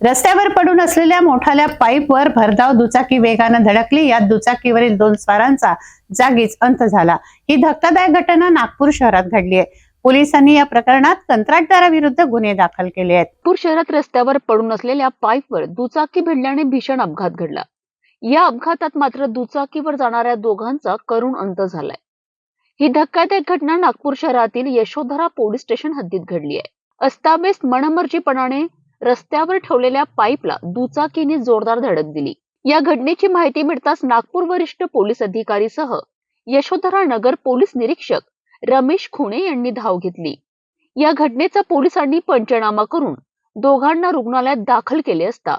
रस्त्यावर पडून असलेल्या मोठाल्या पाईपवर भरधाव दुचाकी वेगानं धडकली। यात दुचाकीवरील 2 स्वारांचा जागीच अंत झाला। ही धक्कादायक घटना नागपूर शहरात घडली आहे। पोलिसांनी या प्रकरणात कंत्राटदाराविरुद्ध गुन्हे दाखल केले आहेत। नागपूर शहरात रस्त्यावर पडून असलेल्या पाईपवर दुचाकी भिडल्याने भीषण अपघात घडला। या अपघातात मात्र दुचाकीवर जाणाऱ्या दोघांचा करुण अंत झालाय। ही धक्कादायक घटना नागपूर शहरातील यशोधरा पोलीस स्टेशन हद्दीत घडली आहे। अस्ताव्यस्त मनमर्जीपणाने रस्त्यावर ठेवलेल्या पाईपला दुचाकीने जोरदार धडक दिली। या घटनेची माहिती मिळताच नागपूर वरिष्ठ पोलीस अधिकारीसह यशोधरा नगर पोलीस निरीक्षक रमेश खुणे यांनी धाव घेतली। या घटनेचा पोलिसांनी पंचनामा करून दोघांना रुग्णालयात दाखल केले असता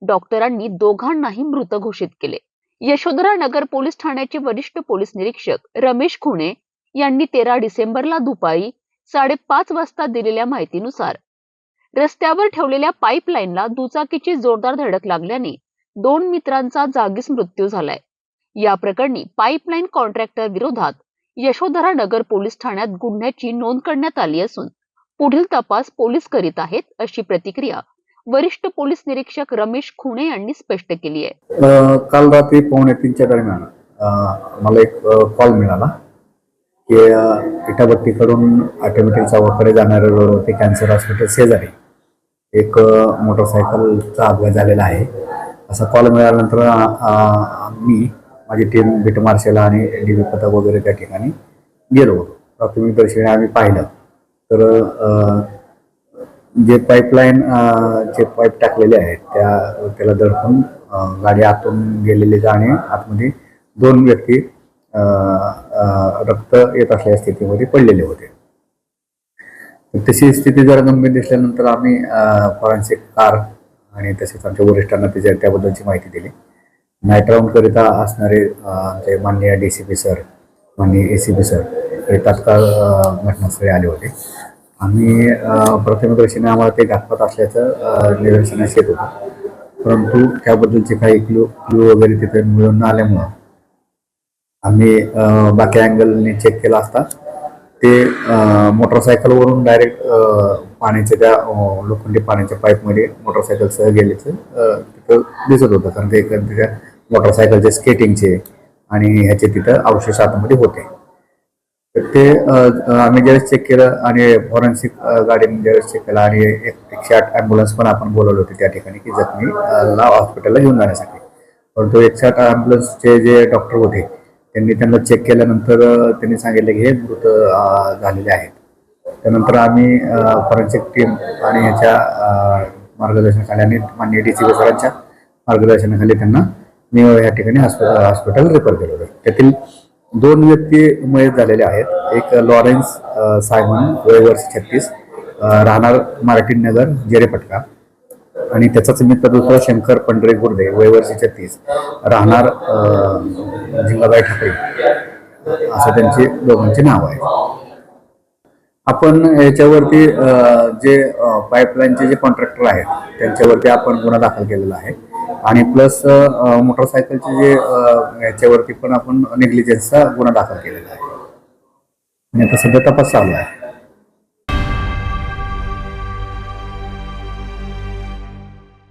डॉक्टरांनी दोघांनाही मृत घोषित केले। यशोधरा नगर पोलीस ठाण्याचे वरिष्ठ पोलीस निरीक्षक रमेश खुणे यांनी 13 डिसेंबरला दुपारी 5:30 वाजता दिलेल्या माहितीनुसार रस्त्यावर ठेवलेल्या पाईपलाईनला दुचाकीची जोरदार धडक लागल्याने 2 मित्रांचा जागीच मृत्यू झालाय। या प्रकरणी पाईपलाईन कॉन्ट्रॅक्टर विरोधात यशोधरा नगर पोलीस ठाण्यात गुन्ह्याची नोंद करण्यात आली असून पुढील तपास पोलीस करीत आहेत, अशी प्रतिक्रिया वरिष्ठ पोलीस निरीक्षक रमेश खुणे यांनी स्पष्ट केली आहे। काल रात्री 2:45 दरम्यान मला एक कॉल मिळाला की इटाभट्टीकडून ऑटोमॅटिक चौकाकडे जाणाऱ्या रोडवरती कॅन्सर हॉस्पिटल शेजारी एक मोटरसायकलचा अपघात झालेला आहे असा कॉल मिळाल्यानंतर मी माझी टीम बीट मार्शल आणि डीबी पथक वगैरे त्या ठिकाणी गेलो होतो। प्राथमिक दर्शनी आम्ही पाहिलं तर जे पाईपलाईन जे पाईप टाकलेले आहेत त्याला धडकून गाडी आतून गेलेली आणि आतमध्ये 2 व्यक्ती रक्त येत असलेल्या स्थितीमध्ये पडलेले होते। तशी स्थिती जरा गंभीर दिसल्यानंतर आम्ही फॉरेन्सिक कार आणि तसेच आमच्या वरिष्ठांना त्याबद्दलची माहिती दिली। नाईट राऊंड करिता असणारे आमचे माननीय DCP सर, माननीय ACP सर हे तात्काळ घटनास्थळी आले होते। आम्ही प्रथमदर्शनी आम्हाला ते घातपात असल्याचं निदर्शनास येत होतं, परंतु त्याबद्दलचे काही क्लू वगैरे तिथे मिळून न आल्यामुळं आम्ही बाकी अँगलने चेक केला असता ते मोटरसायकलवरून डायरेक्ट पाण्याच्या त्या लोखंडी पाण्याच्या पाईपमध्ये मोटरसायकलसह गेल्याचं तिथं दिसत होतं, कारण ते तिच्या मोटरसायकलचे स्केटिंगचे आणि ह्याचे तिथं अवशेष आतमध्ये होते। तर ते आम्ही ज्यावेळेस चेक केलं आणि फॉरेन्सिक गाडीने ज्यावेळेस चेक केला आणि 108 ॲम्ब्युलन्स पण आपण बोलवले होते त्या ठिकाणी की जखमीला हॉस्पिटलला घेऊन जाण्यासाठी, परंतु 108 ॲम्ब्युलन्सचे जे डॉक्टर होते त्यांना चेक केल्यानंतर त्यांनी सांगितले की हे मृत झालेले आहेत। त्यानंतर आम्ही फॉरेन्सिक टीम आणि ह्याच्या मार्गदर्शनाखाली आणि माननीय DCP सरांच्या मार्गदर्शनाखाली त्यांना मी या ठिकाणी हॉस्पिटल रेफर केलं होतं। त्यातील 2 व्यक्ती मयत झालेले आहेत। एक लॉरेन्स सायमन वय वर्ष 36 राहणार मार्टिन नगर जेरेपटका आणि त्याचाच मित्र दुसरा शंकर पंढरे गुर्दे वय वर्ष 36 राहणार जिल्हाबाई ठाकरे असं त्यांचे दोघांचे नाव आहे। आपण याच्यावरती जे पाईपलाईनचे जे कॉन्ट्रॅक्टर आहेत त्यांच्यावरती आपण गुन्हा दाखल केलेला आहे आणि प्लस मोटरसायकलचे जे याच्यावरती पण आपण नेग्लिजन्सचा गुन्हा दाखल केलेला आहे आणि आता सध्या तपास चालू आहे।